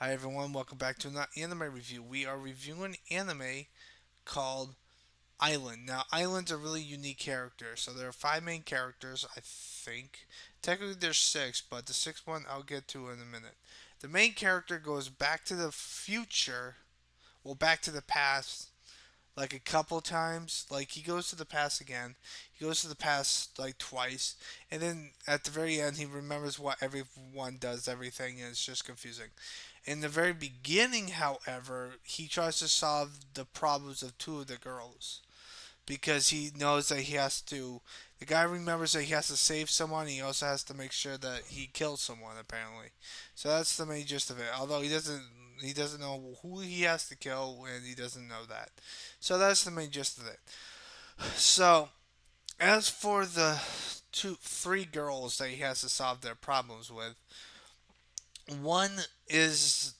Hi everyone, welcome back to an anime review. We are reviewing anime called Island. Now, Island's a really unique character. So there are five main characters, I think. Technically there's six, but the sixth one I'll get to in a minute. The main character goes back to the future, well back to the past like a couple times. Like he goes to the past again. He goes to the past like twice, and then at the very end he remembers what everyone does, everything, and it's just confusing. In the very beginning, however, he tries to solve the problems of two of the girls because he knows that he has to. The guy remembers that he has to save someone. He also has to make sure that he kills someone. Apparently, so that's the main gist of it. Although he doesn't know who he has to kill, and he doesn't know that. So that's the main gist of it. So as for the three girls that he has to solve their problems with, one is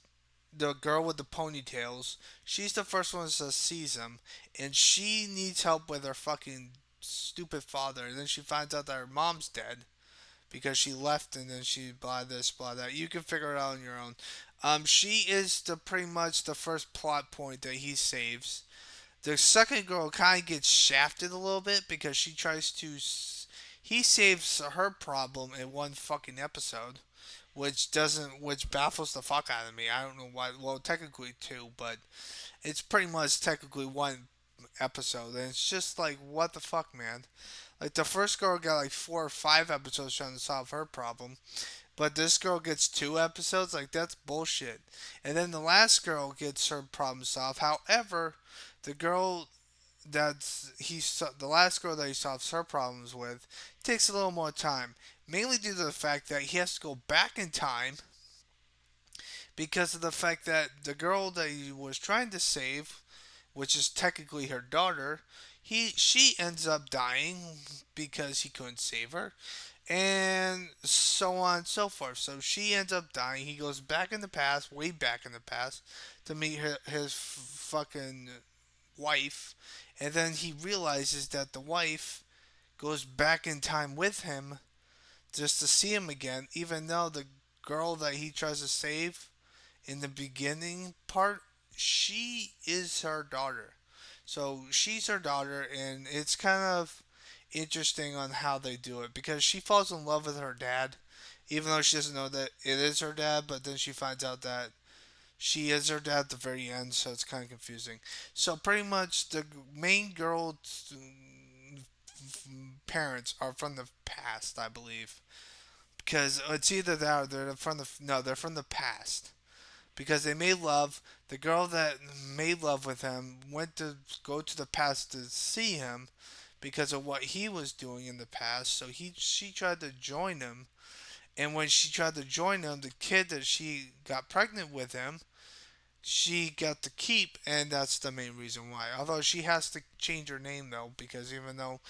the girl with the ponytails. She's the first one that sees him, and she needs help with her fucking stupid father. And then she finds out that her mom's dead because she left, and then she blah this, blah that. You can figure it out on your own. She is the pretty much the first plot point that he saves. The second girl kind of gets shafted a little bit because she tries to. He saves her problem in one fucking episode, which baffles the fuck out of me. I don't know why. Well, technically two, but it's pretty much technically one episode, and it's just like what the fuck, man. Like the first girl got like 4 or 5 episodes trying to solve her problem, but this girl gets 2 episodes. Like that's bullshit. And then the last girl gets her problem solved. However, the girl the last girl that he solves her problems with takes a little more time, mainly due to the fact that he has to go back in time because of the fact that the girl that he was trying to save, which is technically her daughter, she ends up dying because he couldn't save her, and so on and so forth. So she ends up dying. He goes back in the past, way back in the past, to meet his fucking wife, and then he realizes that the wife goes back in time with him just to see him again, even though the girl that he tries to save in the beginning part, she is her daughter. So she's her daughter, and it's kind of interesting on how they do it because she falls in love with her dad, even though she doesn't know that it is her dad. But then she finds out that she is her dad at the very end, so it's kind of confusing. So pretty much the main girl's parents are from the past, I believe, because it's either that or they're from the no, they're from the past because they made love. The girl that made love with him went to go to the past to see him because of what he was doing in the past. So she tried to join him, and when she tried to join him, the kid that she got pregnant with him, she got to keep, and that's the main reason why. Although she has to change her name though, because even though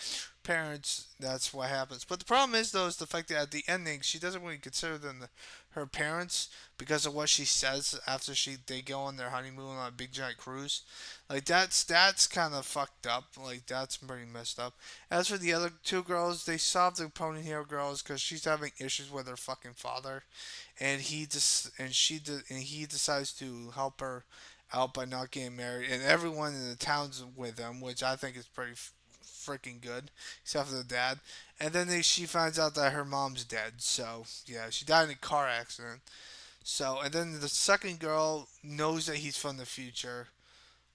parents, that's what happens. But the problem is though is the fact that at the ending she doesn't really consider them her parents because of what she says after they go on their honeymoon on a big giant cruise. Like that's kind of fucked up. Like that's pretty messed up. As for the other two girls, they solved the ponytail girls because she's having issues with her fucking father, and he decides to help her out by not getting married, and everyone in the town's with him, which I think is pretty freaking good, except for the dad. And then she finds out that her mom's dead. So yeah, she died in a car accident. So and then the second girl knows that he's from the future,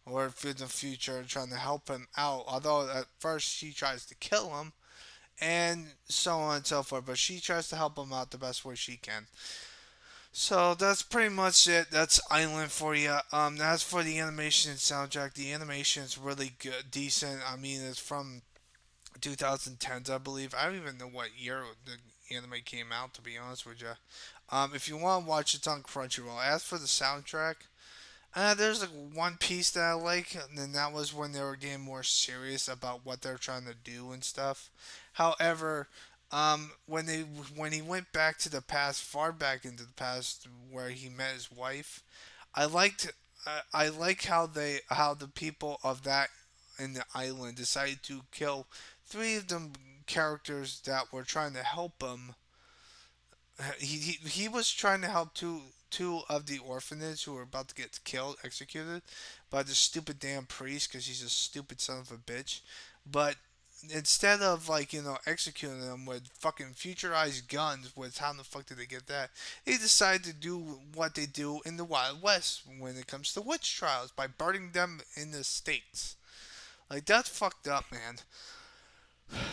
or from the future, trying to help him out. Although at first she tries to kill him, and so on and so forth. But she tries to help him out the best way she can. So that's pretty much it. That's Island for you. As for the animation and soundtrack, the animation is really good, decent. I mean, it's from 2010s, I believe. I don't even know what year the anime came out, to be honest with you. If you want to watch, it's on Crunchyroll. As for the soundtrack, there's like one piece that I like, and that was when they were getting more serious about what they're trying to do and stuff. However, when he went back to the past, far back into the past, where he met his wife, I liked. I like how the people of that in the island decided to kill three of them characters that were trying to help him. He was trying to help two of the orphanage who were about to get killed, executed by the stupid damn priest because he's a stupid son of a bitch. But instead of like executing them with fucking futurized guns, with how the fuck did they get that? They decide to do what they do in the Wild West when it comes to witch trials by burning them in the stakes. Like that's fucked up, man.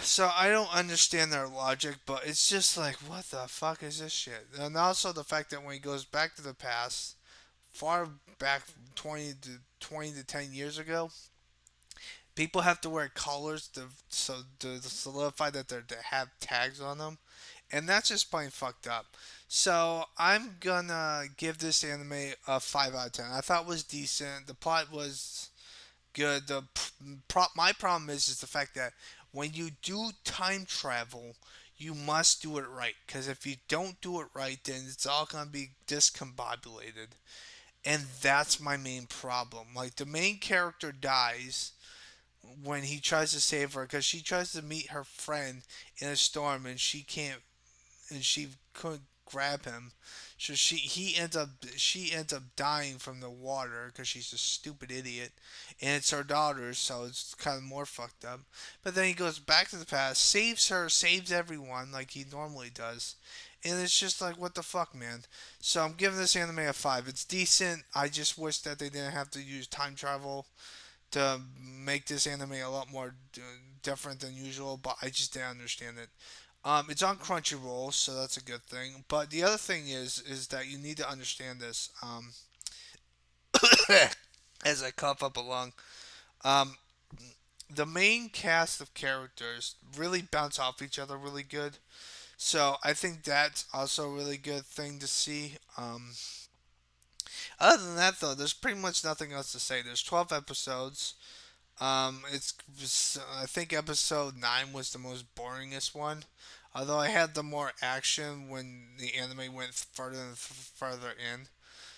So I don't understand their logic, but it's just like, what the fuck is this shit? And also the fact that when he goes back to the past, far back 20 to 10 years ago, people have to wear collars to solidify that they have tags on them, and that's just plain fucked up. So I'm gonna give this anime a 5 out of 10. I thought it was decent. The plot was good. My problem is the fact that when you do time travel, you must do it right. Because if you don't do it right, then it's all gonna be discombobulated, and that's my main problem. Like the main character dies when he tries to save her because she tries to meet her friend in a storm and she couldn't grab him. So she ends up dying from the water because she's a stupid idiot, and it's her daughter, so it's kind of more fucked up. But then he goes back to the past, saves her, saves everyone like he normally does, and it's just like what the fuck, man. So I'm giving this anime a 5. It's decent. I just wish that they didn't have to use time travel to make this anime a lot more different than usual, but I just didn't understand it. It's on Crunchyroll, so that's a good thing. But the other thing is that you need to understand this. As I cough up along, um, the main cast of characters really bounce off each other really good. So I think that's also a really good thing to see. Other than that, though, there's pretty much nothing else to say. There's 12 episodes. I think episode 9 was the most boringest one. Although I had the more action when the anime went further and further in.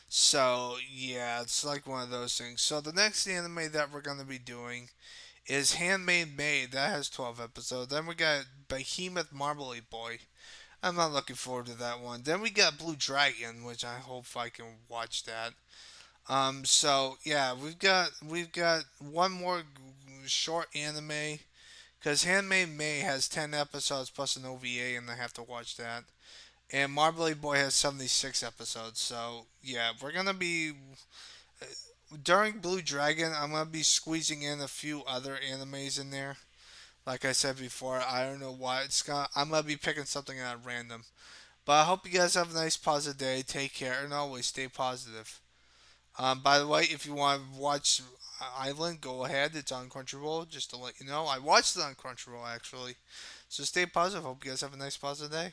So yeah, it's like one of those things. So the next anime that we're gonna be doing is Handmaid Maid. That has 12 episodes. Then we got Behemoth Marbly Boy. I'm not looking forward to that one. Then we got Blue Dragon, which I hope I can watch that. So yeah, we've got one more short anime because Handmaid May has 10 episodes plus an OVA, and I have to watch that. And Marbly Boy has 76 episodes. So yeah, we're gonna be during Blue Dragon. I'm gonna be squeezing in a few other animes in there. Like I said before, I don't know why I'm gonna be picking something at random. But I hope you guys have a nice positive day. Take care and always stay positive. By the way, if you want to watch Island, go ahead. It's on Crunchyroll. Just to let you know, I watched it on Crunchyroll actually. So stay positive. Hope you guys have a nice positive day.